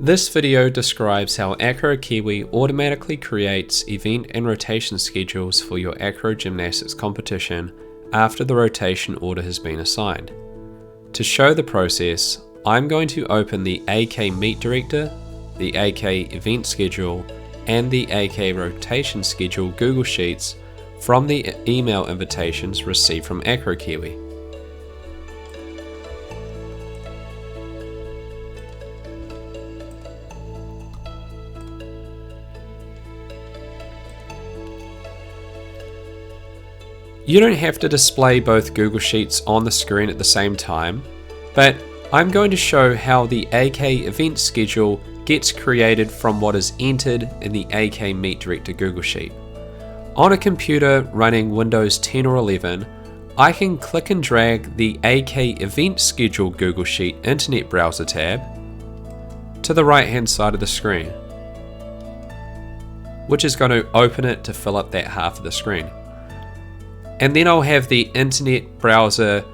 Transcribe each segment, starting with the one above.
This video describes how AcroKiwi automatically creates event and rotation schedules for your acro gymnastics competition after the rotation order has been assigned. To show the process, I'm going to open the AK Meet Director, the AK Event Schedule, and the AK Rotation Schedule Google Sheets from the email invitations received from AcroKiwi. You don't have to display both Google Sheets on the screen at the same time, but I'm going to show how the AK Event Schedule gets created from what is entered in the AK Meet Director Google Sheet. On a computer running Windows 10 or 11, I can click and drag the AK Event Schedule Google Sheet Internet Browser tab to the right hand side of the screen, which is going to open it to fill up that half of the screen. And then I'll have the Internet Browser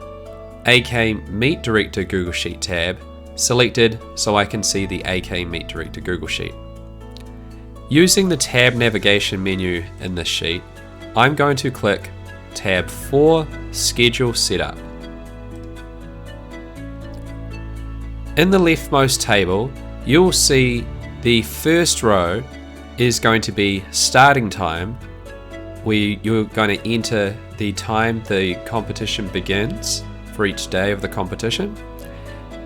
AK Meet Director Google Sheet tab selected so I can see the AK Meet Director Google Sheet. Using the tab navigation menu in this sheet, I'm going to click tab 4 Schedule Setup. In the leftmost table, you'll see the first row is going to be starting time, where you're going to enter the time the competition begins for each day of the competition.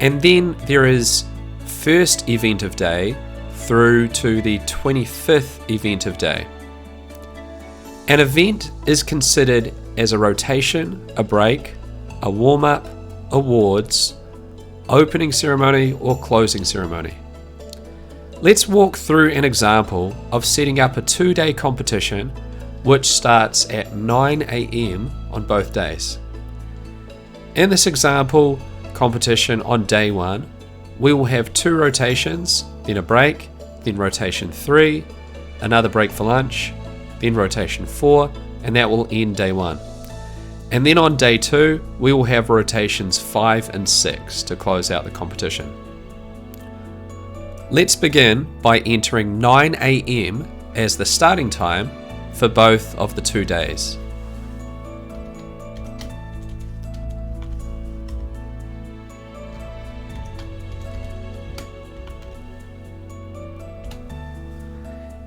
And then there is first event of day through to the 25th event of day. An event is considered as a rotation, a break, a warm-up, awards, opening ceremony, or closing ceremony. Let's walk through an example of setting up a 2-day competition which starts at 9 AM on both days. In this example competition on day 1, we will have 2 rotations, then a break, then rotation 3, another break for lunch, then rotation 4, and that will end day 1. And then on day 2, we will have rotations 5 and 6 to close out the competition. Let's begin by entering 9 AM as the starting time for both of the 2 days.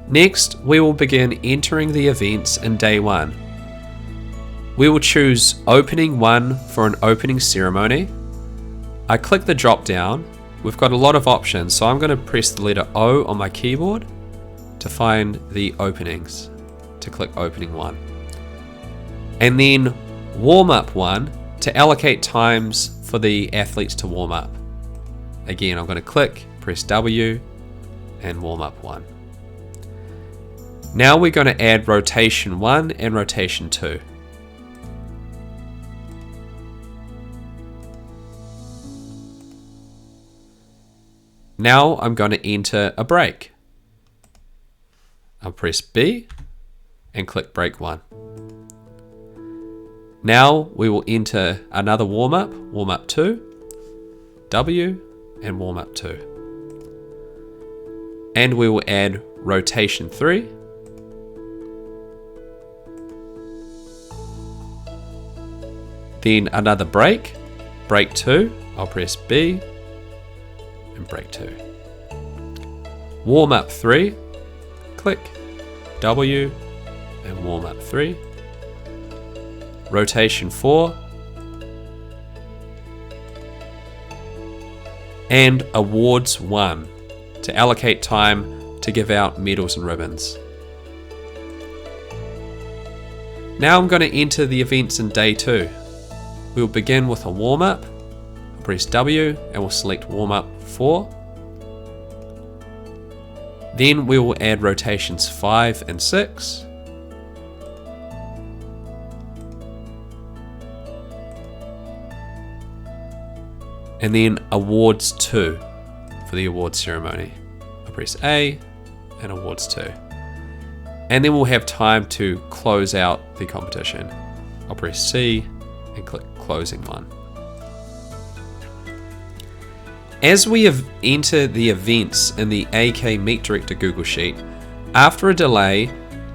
Next, we will begin entering the events in day 1. We will choose opening 1 for an opening ceremony. I click the drop down. We've got a lot of options, so I'm going to press the letter O on my keyboard to find the openings. To click opening 1, and then warm up 1 to allocate times for the athletes to warm up. Again, I'm going to click, press W, and warm up 1. Now we're going to add rotation 1 and rotation 2. Now I'm going to enter a break. I'll press B and click break 1. Now we will enter another warm up 2, W, and warm up 2. And we will add rotation 3, then another break, break 2, I'll press B, and break 2. Warm up 3, click W, and warm up 3, rotation 4, and awards 1 to allocate time to give out medals and ribbons. Now I'm going to enter the events in day 2. We'll begin with a warm up, press W, and we'll select warm up 4. Then we will add rotations 5 and 6. And then awards 2 for the awards ceremony. I'll press A and awards 2. And then we'll have time to close out the competition. I'll press C and click closing 1. As we enter the events in the AK Meet Director Google Sheet, after a delay,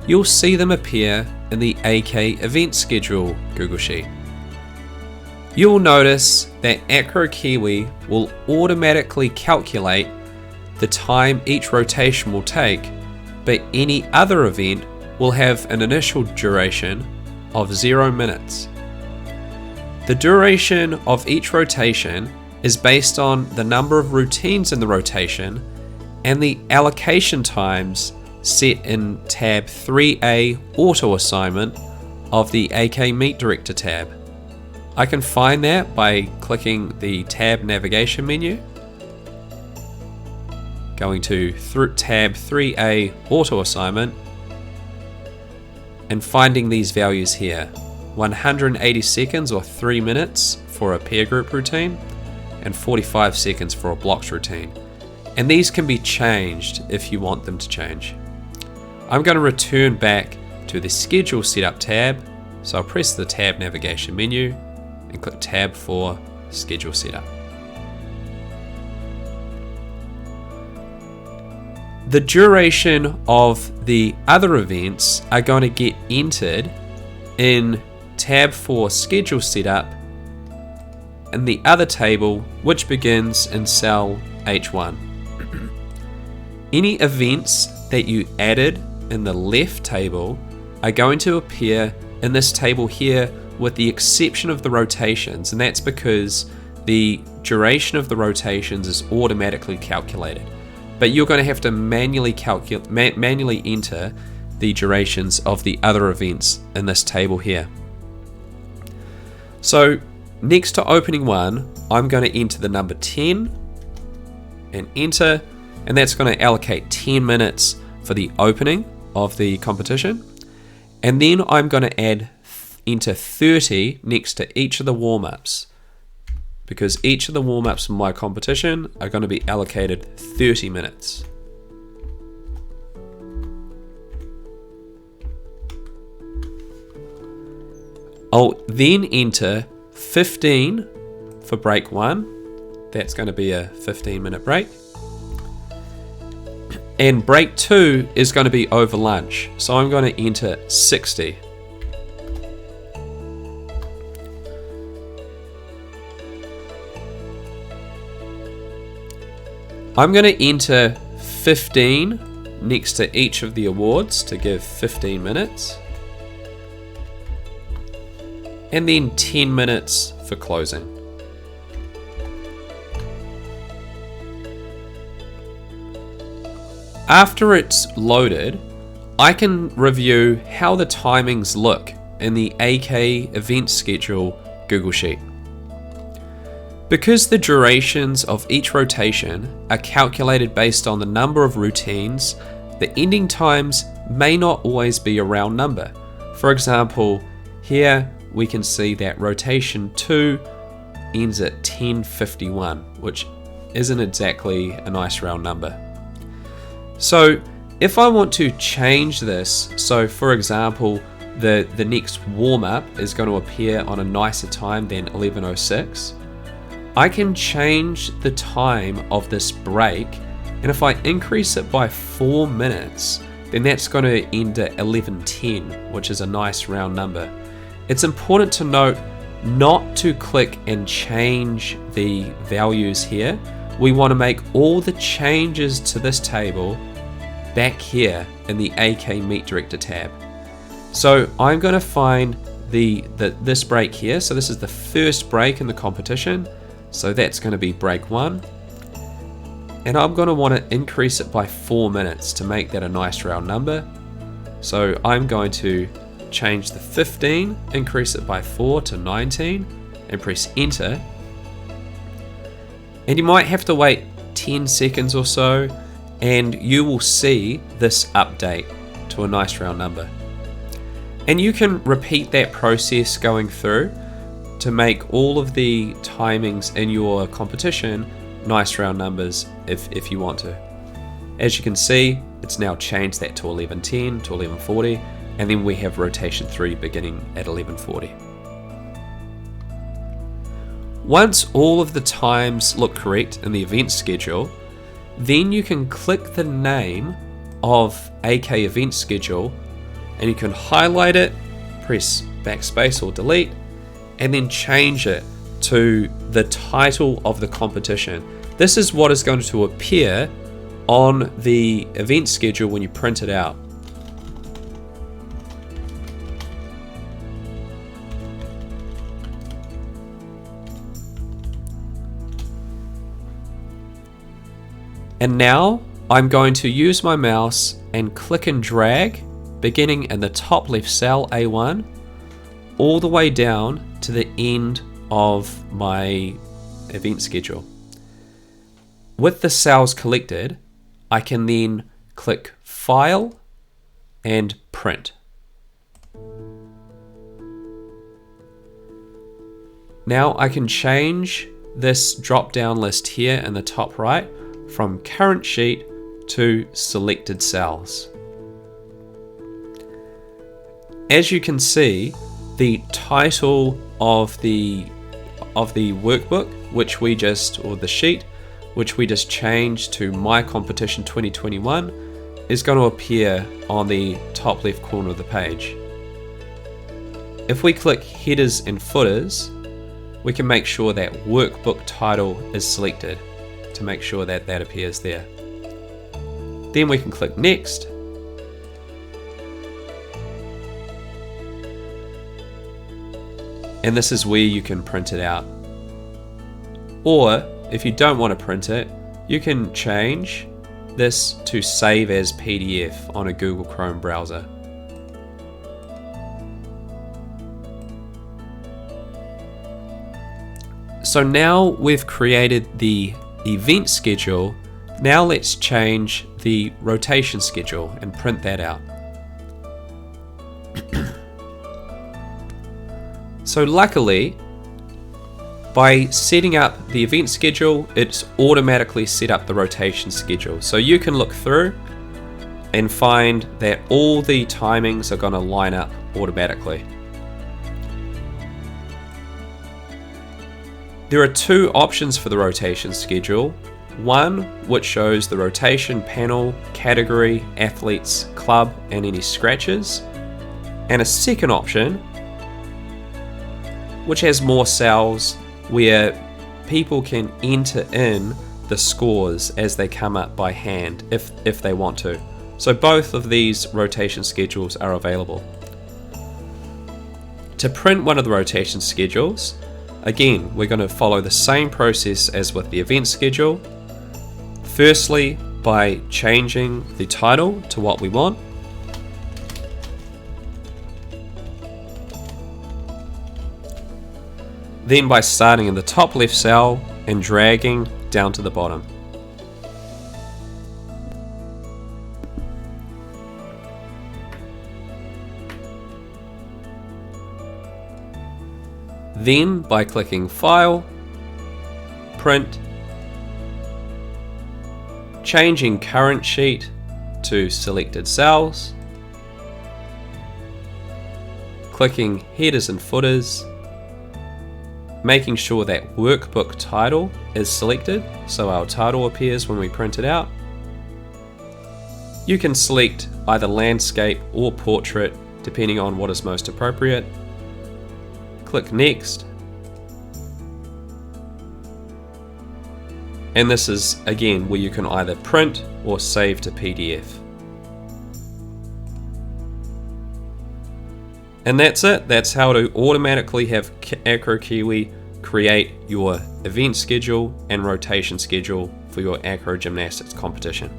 you'll see them appear in the AK Event Schedule Google Sheet. You'll notice that AcroKiwi will automatically calculate the time each rotation will take, but any other event will have an initial duration of 0 minutes. The duration of each rotation is based on the number of routines in the rotation and the allocation times set in tab 3A Auto Assignment of the AK Meet Director tab. I can find that by clicking the tab navigation menu, going to tab 3A Auto Assignment, and finding these values here: 180 seconds or 3 minutes for a pair group routine, and 45 seconds for a blocks routine. And these can be changed if you want them to change. I'm going to return back to the Schedule Setup tab, so I'll press the tab navigation menu and click tab 4 Schedule Setup. The duration of the other events are going to get entered in tab 4 Schedule Setup in the other table, which begins in cell H1. Any events that you added in the left table are going to appear in this table here, with the exception of the rotations, and that's because the duration of the rotations is automatically calculated. But you're going to have to manually enter the durations of the other events in this table here. So next to opening 1, I'm going to enter the number 10 and enter, and that's going to allocate 10 minutes for the opening of the competition. And then I'm going to enter 30 next to each of the warm-ups, because each of the warm-ups in my competition are going to be allocated 30 minutes. I'll then enter 15 for break 1. That's going to be a 15-minute break. And break 2 is going to be over lunch, so I'm going to enter 60. I'm going to enter 15 next to each of the awards to give 15 minutes. And then 10 minutes for closing. After it's loaded, I can review how the timings look in the AK Event Schedule Google Sheet. Because the durations of each rotation are calculated based on the number of routines, the ending times may not always be a round number. For example, here we can see that rotation 2 ends at 10:51, which isn't exactly a nice round number. So if I want to change this, so for example, the next warm-up is going to appear on a nicer time than 11:06, I can change the time of this break, and if I increase it by 4 minutes, then that's going to end at 11:10, which is a nice round number. It's important to note not to click and change the values here. We want to make all the changes to this table back here in the AK Meet Director tab. So I'm going to find this break here. So this is the first break in the competition. So that's going to be break 1. And I'm going to want to increase it by 4 minutes to make that a nice round number. So I'm going to change the 15, increase it by 4 to 19, and press enter. And you might have to wait 10 seconds or so, and you will see this update to a nice round number. And you can repeat that process going through to make all of the timings in your competition nice round numbers if you want to. As you can see, it's now changed that to 11:10 to 11:40, and then we have rotation 3 beginning at 11:40. Once all of the times look correct in the event schedule, then you can click the name of AK event schedule and you can highlight it, press backspace or delete, and then change it to the title of the competition. This is what is going to appear on the event schedule when you print it out. And now I'm going to use my mouse and click and drag, beginning in the top left cell A1, all the way down to the end of my event schedule. With the cells collected, I can then click File and Print. Now I can change this drop-down list here in the top right from Current Sheet to Selected Cells. As you can see, the title of the workbook, or the sheet, which we just changed to My Competition 2021, is going to appear on the top left corner of the page. If we click Headers and Footers, we can make sure that workbook title is selected to make sure that that appears there. Then we can click Next. And this is where you can print it out. Or if you don't want to print it, you can change this to save as PDF on a Google Chrome browser. So now we've created the event schedule. Now let's change the rotation schedule and print that out. So luckily, by setting up the event schedule, it's automatically set up the rotation schedule. So you can look through and find that all the timings are going to line up automatically. There are two options for the rotation schedule. One which shows the rotation panel, category, athletes, club, and any scratches. And a second option which has more cells where people can enter in the scores as they come up by hand if they want to. So both of these rotation schedules are available. To print one of the rotation schedules, again, we're going to follow the same process as with the event schedule. Firstly, by changing the title to what we want. Then by starting in the top left cell and dragging down to the bottom. Then by clicking File, Print, changing Current Sheet to Selected Cells, clicking Headers and Footers, making sure that workbook title is selected so our title appears when we print it out. You can select either landscape or portrait depending on what is most appropriate. Click Next. And this is again where you can either print or save to PDF. And that's it. That's how to automatically have AcroKiwi create your event schedule and rotation schedule for your acro gymnastics competition.